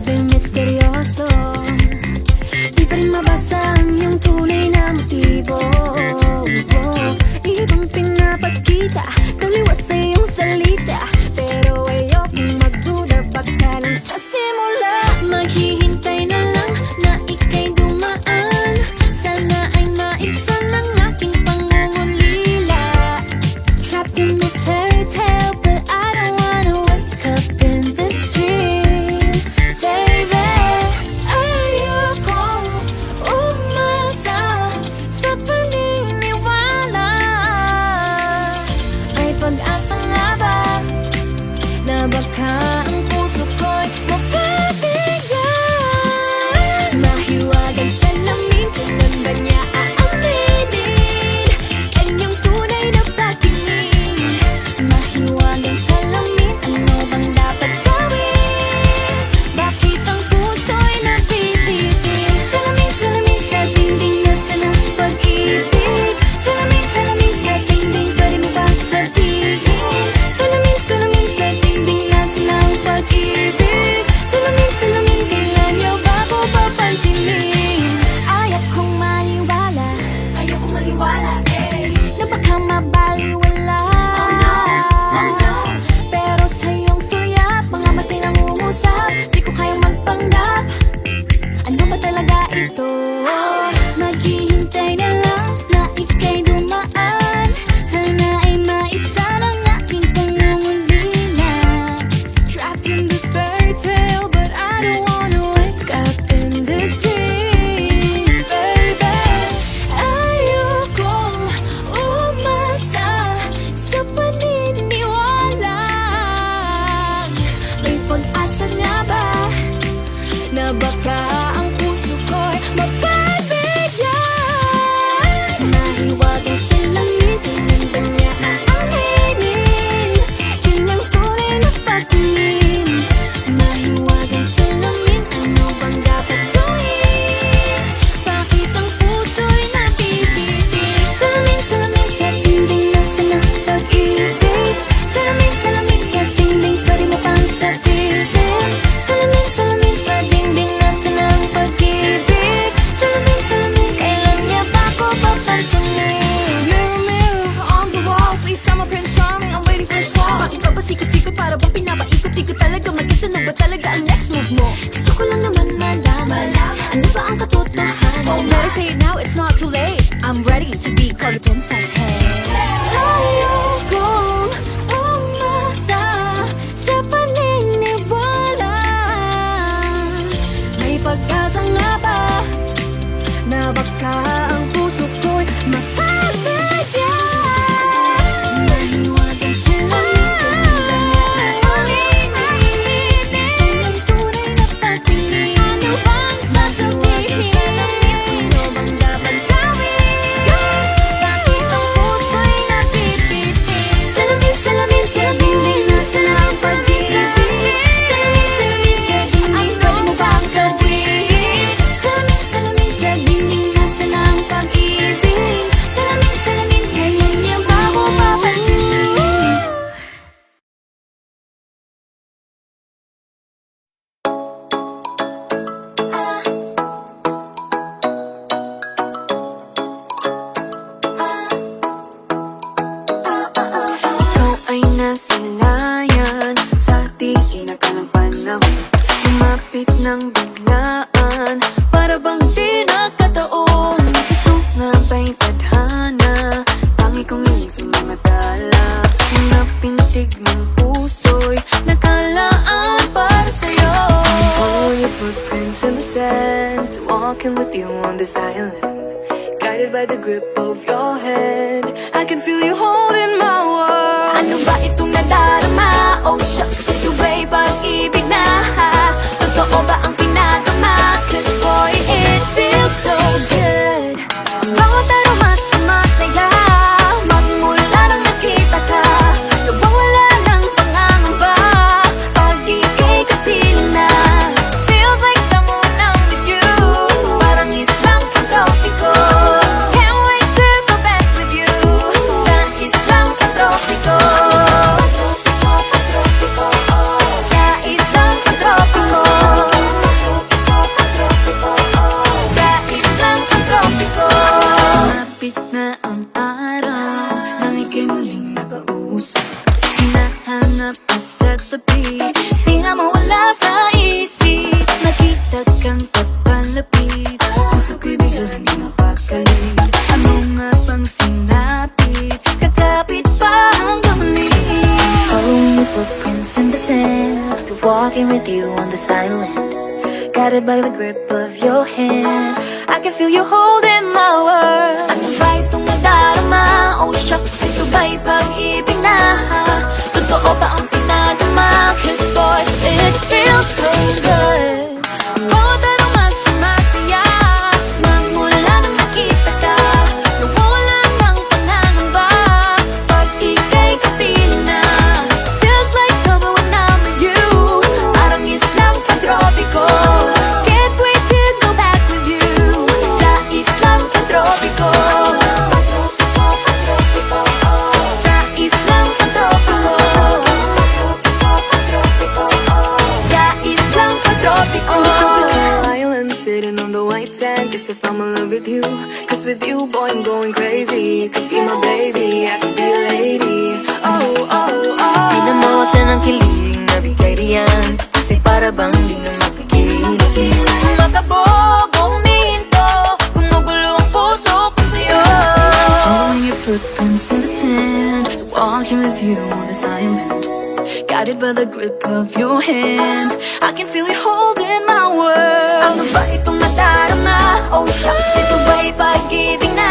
din misteryoso. Di pa rin mabasa ang iyong tunay na motibo. Ibang pinapakita, taliwas sa iyong salita, pero ayokong magduda, baka lang sa simula. Maghihintay na lang na ika'y dumaan, sana ay maibsan ang aking pangungulila. Trapped in this fairy tale, but I don't wanna wake up in this dream, baby. Ayokong umasa sa paniniwala. May pag-asa nga ba na baka ang puso ko'y mapabigyan? Mahiwagang salamin, kailan ba niya aaminin kanyang tunay na pagtingin? Mahiwagang salamin, ano bang dapat gawin? Bakit ang puso'y nabibitin? Salamin, salamin sa dingding, nasaan ang pag-ibig? Salamin, salamin sa dingding, pwede mo bang sabihin? Salamin, salamin sa dingding, nasaan ang pag-ibig? Salamin, salamin, kailan niyo ba ko papansinin? Ayokong maniwala, eh, na baka mabaliwala. Oh no, pero sa iyong sulyap, mga mata'y nangungusap, di ko kayang magpanggap. Ano ba talaga ito? Maghihintay na lang na ika'y dumaan, sana ay maibsan ang aking pangungulila. Trapped in this fairy tale, but I don't wanna wake up in this dream, baby. Ayokong umasa sa paniniwala. May pag-asa nga ba na baka ang puso ko'y mapabigyan? Mahiwagang salamin, kailan ba niya aaminin kanyang tunay na pagtingin? Mahiwagang salamin, ano bang dapat gawin? Bakit ang puso'y nabibitin? Salamin, salamin sa dingding, nasaan ang pag-ibig? Salamin, salamin sa dingding, pwede mo bang sabihin? Salamin, salamin sa dingding, nasaan ang pag-ibig? Salamin, salamin, kailan niya ba ko papansinin? Mirror, mirror on the wall, please tell my Prince Charming I'm waiting for this wall. Bakit ba pasikot-sikot, para bang pinapaikot-ikot talaga? Mag-isa na ba talaga ang next move mo? Gusto ko lang naman malaman, ano ba ang katotohanan? Oh, better say it now, it's not too late. I'm ready to be called a princess, hey. Ayokong umasa sa paniniwala. May pag-asa nga ba na baka ang puso ko'y mapabigyan? Mahiwagang salamin, kailan ba niya aaminin kanyang tunay na pagtingin? Ano bang sasabihin? Ano bang dapat gawin? Bakit ang puso'y nabibitin? Salamin, salamin sa dingding, nasaan ang pag-ibig? Salamin, salamin sa dingding, pwede mo bang sabihin? Salamin, salamin sa dingding, nasaan ang pag-ibig? Salamin, salamin, kailan niya ba ako papansinin? Ikaw ay nasilayan sa di inakalang panahon, lumapit ng biglaan, para bang di nakataon. Ito nga ba'y tadhana, tangi kong iyong sumamatala, napintig ng puso'y nakalaan para sa'yo. Following your footprints in the sand, walking with you on this island, guided by the grip of your hand. I can feel you holding my world. Ano ba itong nadarama? Oh shucks, sa'yo ba'y parang ibig na? Totoo ba ang pinagama? 'Cause boy, it feels so good. Bawat aroma sumasaya, magmula nang nakita ka, nawawala ng pangangamba pag ika'y kapiling na. Feels like someone I'm with you, parang islang pantropiko. Can't wait to go back with you sa islang pantropiko. Sa islang walking with you on this island, guided by the grip of your hand. I can feel you holding my world. Ano ba itong nadarama? Oh shucks, ito ba'y pag-ibig na? Totoo ba ang pinadama? Cause boy, it feels so good. Bawat araw mas sumasaya, magmula nang nakita ka. Nawawala ng pangangamba, pag ika'y kapiling na. Feels like summer when I'm with you. Parang islang pagtropiko. Can't wait to go back with you. Sa islang pagtropiko. Sa islang pagtropiko. Sa islang pagtropiko. On the tropical island, sitting on the white sand. Guess if I'm in love with you, cause with you, boy, I'm going crazy. You could be my baby, I could be a lady. Oh, oh, oh. Di na mawatan ang kilig na bigay riyan, kasi para bang di na mapigil. Makabog o huminto, gumugulo ang puso ko sa'yo. Following your footprints in the sand, walking with you on this island, guided by the grip of your hand. I can feel you holding my world. Ano ba itong nadarama? Oh shucks, ito ba'y pag-ibig na?